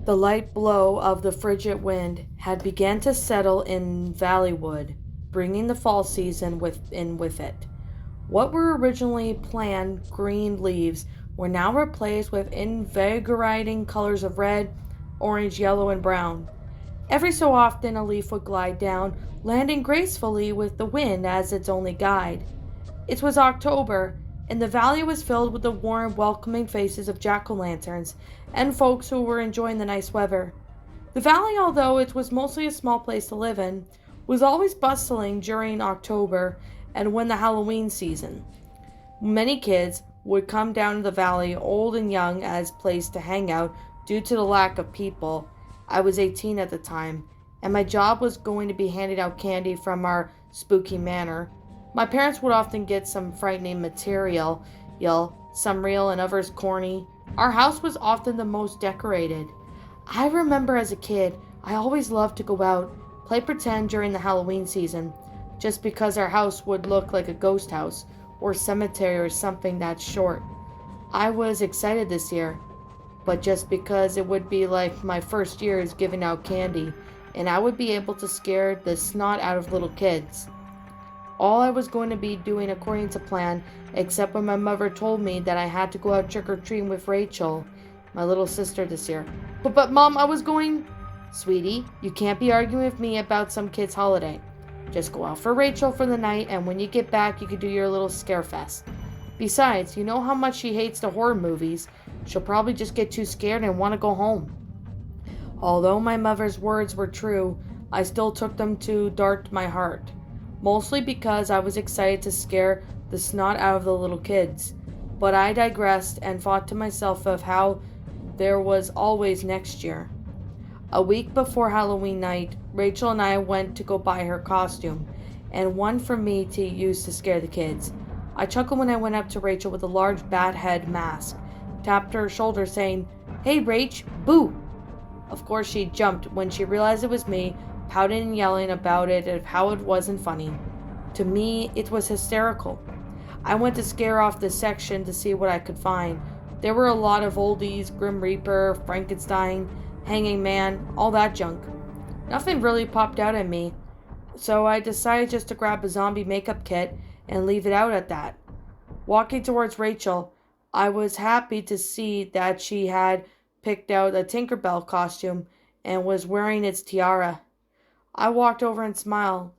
The light blow of the frigid wind had begun to settle in Valleywood, bringing the fall season with it. What were originally planned green leaves were now replaced with invigorating colors of red, orange, yellow, and brown. Every so often a leaf would glide down, landing gracefully with the wind as its only guide. It was October, and the valley was filled with the warm, welcoming faces of jack-o'-lanterns and folks who were enjoying the nice weather. The valley, although it was mostly a small place to live in, was always bustling during October and when the Halloween season. Many kids would come down to the valley, old and young, as place to hang out due to the lack of people. I was 18 at the time, and my job was going to be handing out candy from our spooky manor. My parents would often get some frightening material, some real and others corny. Our house was often the most decorated. I remember as a kid, I always loved to go out, play pretend during the Halloween season, just because our house would look like a ghost house or cemetery or something that short. I was excited this year, but just because it would be like my first years giving out candy, and I would be able to scare the snot out of little kids. All I was going to be doing according to plan, except when my mother told me that I had to go out trick-or-treating with Rachel, my little sister, this year. But Mom, I was going... Sweetie, you can't be arguing with me about some kid's holiday. Just go out for Rachel for the night, and when you get back, you can do your little scare fest. Besides, you know how much she hates the horror movies. She'll probably just get too scared and want to go home. Although my mother's words were true, I still took them to dart my heart. Mostly because I was excited to scare the snot out of the little kids. But I digressed and thought to myself of how there was always next year. A week before Halloween night, Rachel and I went to go buy her costume, and one for me to use to scare the kids. I chuckled when I went up to Rachel with a large bat head mask, tapped her shoulder saying, "Hey Rach, boo!" Of course she jumped when she realized it was me, pouting and yelling about it and how it wasn't funny. To me, it was hysterical. I went to scare off this section to see what I could find. There were a lot of oldies, Grim Reaper, Frankenstein, Hanging Man, all that junk. Nothing really popped out at me, so I decided just to grab a zombie makeup kit and leave it out at that. Walking towards Rachel, I was happy to see that she had picked out a Tinkerbell costume and was wearing its tiara. I walked over and smiled.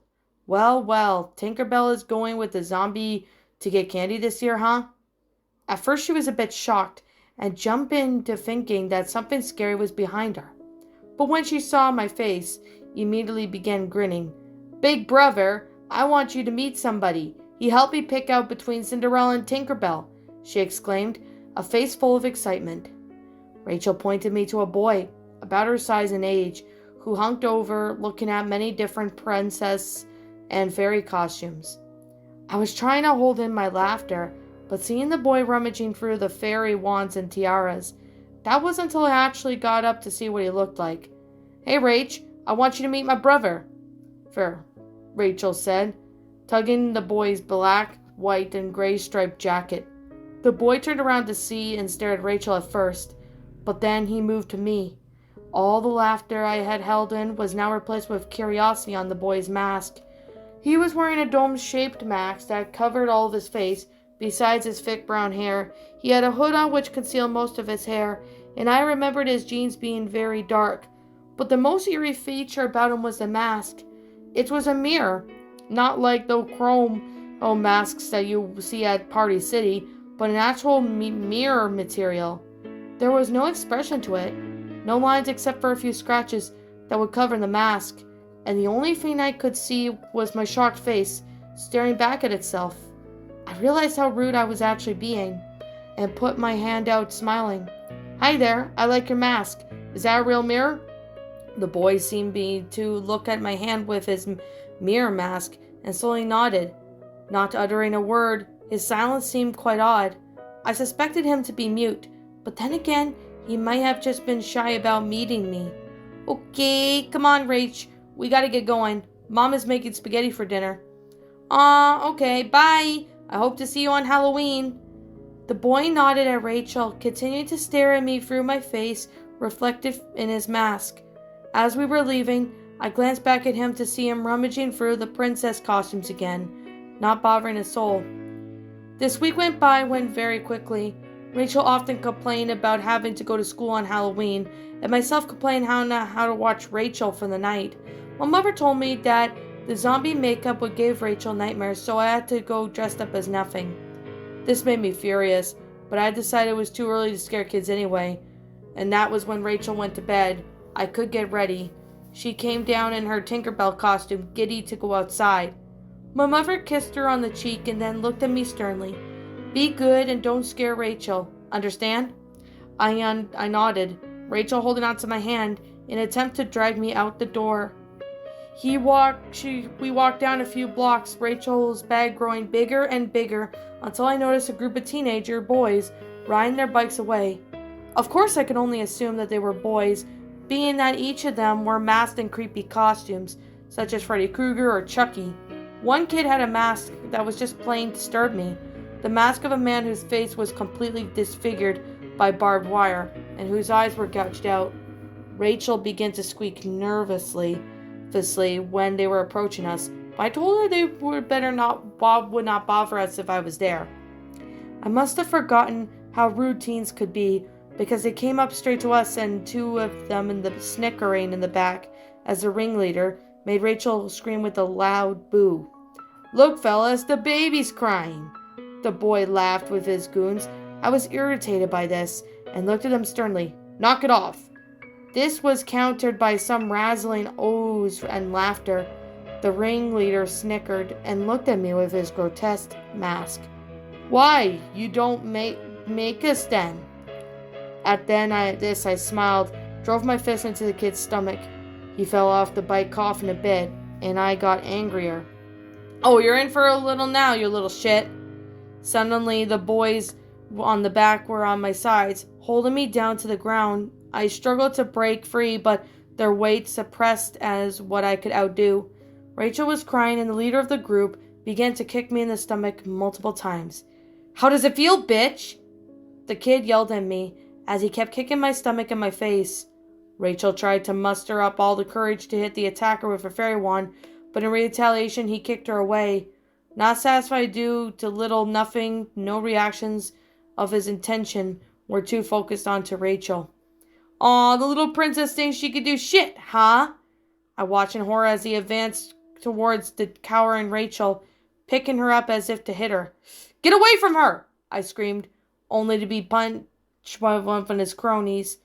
Well, Tinkerbell is going with the zombie to get candy this year, huh? At first she was a bit shocked and jumped into thinking that something scary was behind her. But when she saw my face, immediately began grinning. "Big brother, I want you to meet somebody. He helped me pick out between Cinderella and Tinkerbell," she exclaimed, a face full of excitement. Rachel pointed me to a boy, about her size and age, who hunked over looking at many different princess and fairy costumes. I was trying to hold in my laughter, but seeing the boy rummaging through the fairy wands and tiaras, that wasn't until I actually got up to see what he looked like. "Hey Rach, I want you to meet my brother," Rachel said, tugging the boy's black, white, and gray striped jacket. The boy turned around to see and stared at Rachel at first, but then he moved to me. All the laughter I had held in was now replaced with curiosity on the boy's mask. He was wearing a dome-shaped mask that covered all of his face. Besides his thick brown hair, he had a hood on which concealed most of his hair, and I remembered his jeans being very dark. But the most eerie feature about him was the mask. It was a mirror, not like the chrome masks that you see at Party City, but an actual mirror material. There was no expression to it, no lines except for a few scratches that would cover the mask, and the only thing I could see was my shocked face staring back at itself. I realized how rude I was actually being, and put my hand out smiling. "Hi there, I like your mask. Is that a real mirror?" The boy seemed to look at my hand with his mirror mask and slowly nodded. Not uttering a word, his silence seemed quite odd. I suspected him to be mute, but then again, he might have just been shy about meeting me. "Okay, come on, Rach. We gotta get going. Mom is making spaghetti for dinner." Okay, bye. I hope to see you on Halloween." The boy nodded at Rachel, continuing to stare at me through my face reflected in his mask. As we were leaving, I glanced back at him to see him rummaging through the princess costumes again, not bothering a soul. This week went very quickly. Rachel often complained about having to go to school on Halloween, and myself complained how to watch Rachel for the night. My mother told me that the zombie makeup would give Rachel nightmares, so I had to go dressed up as nothing. This made me furious, but I decided it was too early to scare kids anyway, and that was when Rachel went to bed. I could get ready. She came down in her Tinkerbell costume, giddy to go outside. My mother kissed her on the cheek and then looked at me sternly. "Be good and don't scare Rachel. Understand?" I nodded, Rachel holding onto my hand in an attempt to drag me out the door. We walked down a few blocks, Rachel's bag growing bigger and bigger until I noticed a group of teenager boys riding their bikes away. Of course I could only assume that they were boys, being that each of them were masked in creepy costumes, such as Freddy Krueger or Chucky. One kid had a mask that was just plain disturbed me. The mask of a man whose face was completely disfigured by barbed wire, and whose eyes were gouged out. Rachel began to squeak nervously when they were approaching us, but I told her they would not bother us if I was there. I must have forgotten how rude teens could be, because they came up straight to us, and two of them snickering in the back as the ringleader made Rachel scream with a loud boo. "Look, fellas, the baby's crying!" The boy laughed with his goons. I was irritated by this and looked at him sternly. "Knock it off!" This was countered by some razzling ohs and laughter. The ringleader snickered and looked at me with his grotesque mask. "Why, you don't make us then?" At this I smiled, drove my fist into the kid's stomach. He fell off the bike coughing a bit, and I got angrier. "Oh, you're in for a little now, you little shit." Suddenly, the boys on the back were on my sides, holding me down to the ground. I struggled to break free, but their weight suppressed as what I could outdo. Rachel was crying, and the leader of the group began to kick me in the stomach multiple times. "How does it feel, bitch?" The kid yelled at me as he kept kicking my stomach and my face. Rachel tried to muster up all the courage to hit the attacker with a fairy wand, but in retaliation he kicked her away. Not satisfied due to no reactions of his intention were too focused on to Rachel. "Aw, the little princess thinks she could do shit, huh?" I watched in horror as he advanced towards the cowering Rachel, picking her up as if to hit her. "Get away from her!" I screamed, only to be punched by one of his cronies.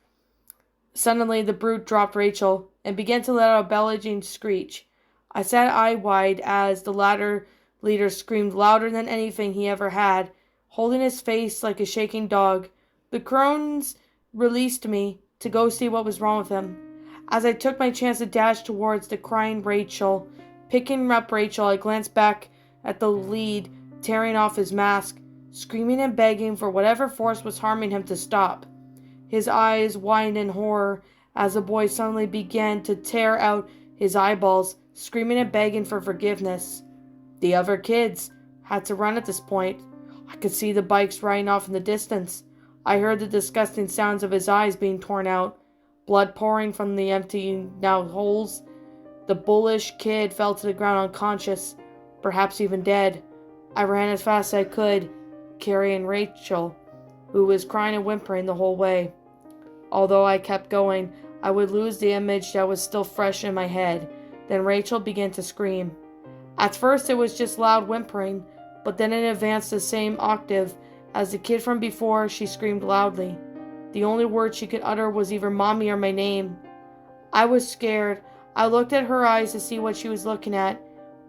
Suddenly, the brute dropped Rachel and began to let out a bellowing screech. I sat eye-wide as the latter leader screamed louder than anything he ever had, holding his face like a shaking dog. The crones released me to go see what was wrong with him. As I took my chance to dash towards the crying Rachel, picking up Rachel, I glanced back at the lead tearing off his mask, screaming and begging for whatever force was harming him to stop. His eyes widened in horror as the boy suddenly began to tear out his eyeballs, screaming and begging for forgiveness. The other kids had to run at this point. I could see the bikes riding off in the distance. I heard the disgusting sounds of his eyes being torn out, blood pouring from the empty now holes. The bullish kid fell to the ground unconscious, perhaps even dead. I ran as fast as I could, carrying Rachel, who was crying and whimpering the whole way. Although I kept going, I would lose the image that was still fresh in my head. Then Rachel began to scream. At first it was just loud whimpering, but then it advanced the same octave as the kid from before. She screamed loudly. The only word she could utter was either mommy or my name. I was scared. I looked at her eyes to see what she was looking at,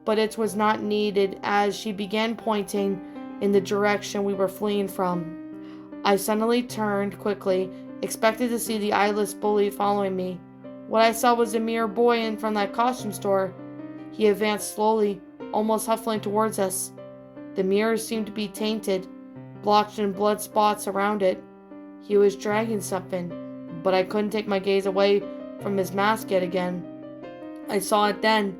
but it was not needed as she began pointing in the direction we were fleeing from. I suddenly turned quickly, expected to see the eyeless bully following me. What I saw was a mere boy in from that costume store. He advanced slowly, almost huffling towards us. The mirror seemed to be tainted, blotched in blood spots around it. He was dragging something, but I couldn't take my gaze away from his mask yet again. I saw it then,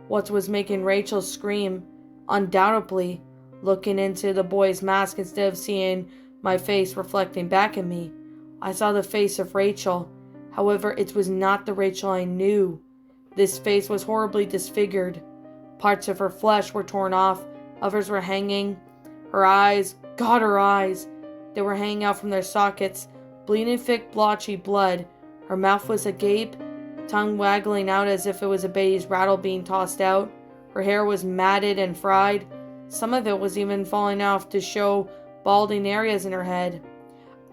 what was making Rachel scream, undoubtedly, looking into the boy's mask instead of seeing my face reflecting back at me. I saw the face of Rachel, However, it was not the Rachel I knew. This face was horribly disfigured. Parts of her flesh were torn off, others were hanging. Her eyes, God, her eyes! They were hanging out from their sockets, bleeding thick, blotchy blood. Her mouth was agape, tongue waggling out as if it was a baby's rattle being tossed out. Her hair was matted and fried. Some of it was even falling off to show balding areas in her head.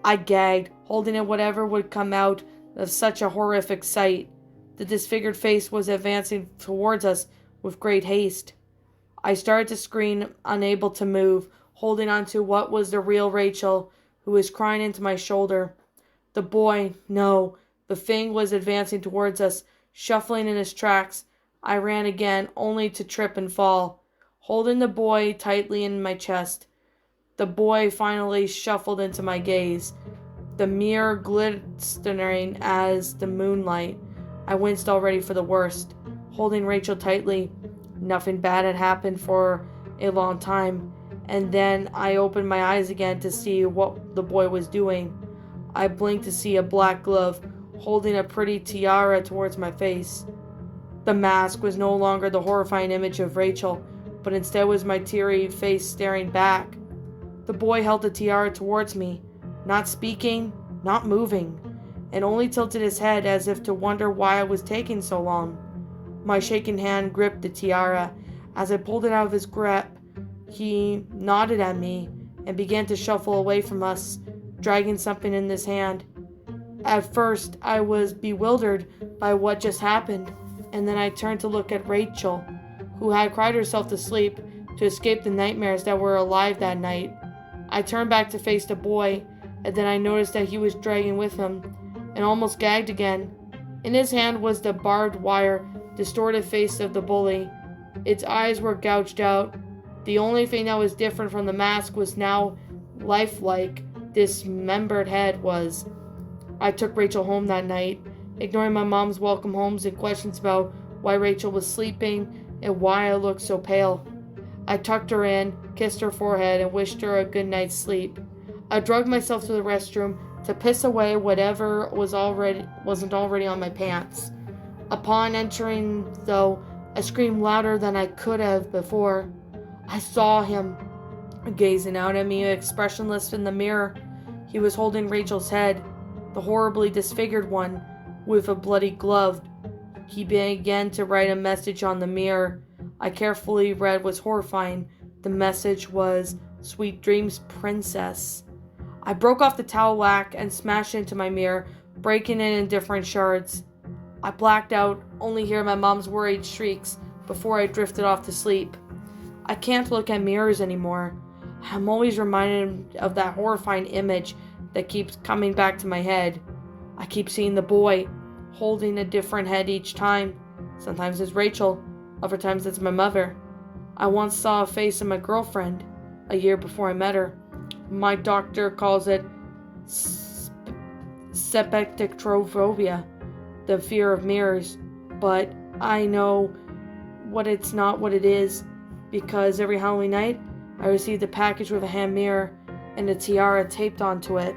I gagged, holding in whatever would come out of such a horrific sight. The disfigured face was advancing towards us with great haste. I started to scream, unable to move, holding on to what was the real Rachel, who was crying into my shoulder. The boy, no, the thing was advancing towards us, shuffling in his tracks. I ran again, only to trip and fall, holding the boy tightly in my chest. The boy finally shuffled into my gaze, the mirror glistening as the moonlight. I winced already for the worst, holding Rachel tightly. Nothing bad had happened for a long time, and then I opened my eyes again to see what the boy was doing. I blinked to see a black glove holding a pretty tiara towards my face. The mask was no longer the horrifying image of Rachel, but instead was my teary face staring back. The boy held the tiara towards me, not speaking, not moving, and only tilted his head as if to wonder why I was taking so long. My shaking hand gripped the tiara. As I pulled it out of his grip, he nodded at me and began to shuffle away from us, dragging something in his hand. At first, I was bewildered by what just happened, and then I turned to look at Rachel, who had cried herself to sleep to escape the nightmares that were alive that night. I turned back to face the boy, and then I noticed that he was dragging with him, and almost gagged again. In his hand was the barbed wire, distorted face of the bully. Its eyes were gouged out. The only thing that was different from the mask was now lifelike. Dismembered head was. I took Rachel home that night, ignoring my mom's welcome homes and questions about why Rachel was sleeping and why I looked so pale. I tucked her in, kissed her forehead, and wished her a good night's sleep. I dragged myself to the restroom to piss away whatever wasn't already on my pants. Upon entering, though, I screamed louder than I could have before. I saw him, gazing out at me, expressionless in the mirror. He was holding Rachel's head, the horribly disfigured one, with a bloody glove. He began to write a message on the mirror. I carefully read was horrifying. The message was, "Sweet dreams, princess." I broke off the towel whack and smashed into my mirror, breaking it in different shards. I blacked out, only hear my mom's worried shrieks before I drifted off to sleep. I can't look at mirrors anymore. I'm always reminded of that horrifying image that keeps coming back to my head. I keep seeing the boy, holding a different head each time. Sometimes it's Rachel, other times it's my mother. I once saw a face of my girlfriend, a year before I met her. My doctor calls it sepectrophobia, the fear of mirrors, but I know it's not what it is, because every Halloween night I received a package with a hand mirror and a tiara taped onto it.